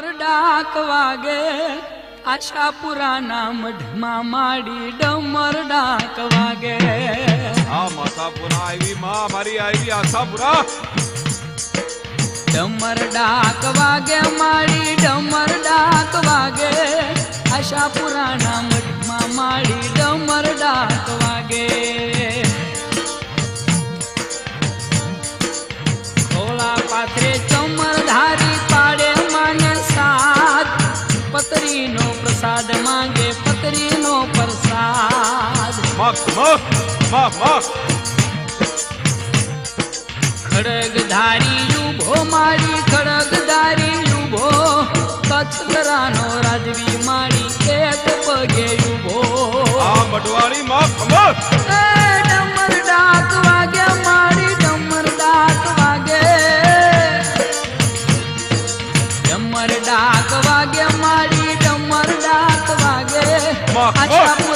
ડમર ડાક વાગે આશાપુરાના મઢમાં માડી ડમર ડાક વાગે આ માથાપુરા આવી માં મારી આવી આશાપુરા ડમર ડાક વાગે માડી ડમર ડાક વાગે આશાપુરાના મઢમાં માડી ડમર ડાક વાગે થોડા પાથરે ચમર ધારી પાડે માને સાથ પતરીનો પ્રસાદ માંગે પતરીનો પ્રસાદ ખડગધારી ઉભો મારી ખડગધારી ઉભો કચ્છરાનો રાજવી મારી એક પગે ઉભો આ બટવાળી માં ડમર ડાક વાગે મારી ડમર ડાક વાગે ડમર ડાક વાગે મારી ડમર ડાક વાગે આશા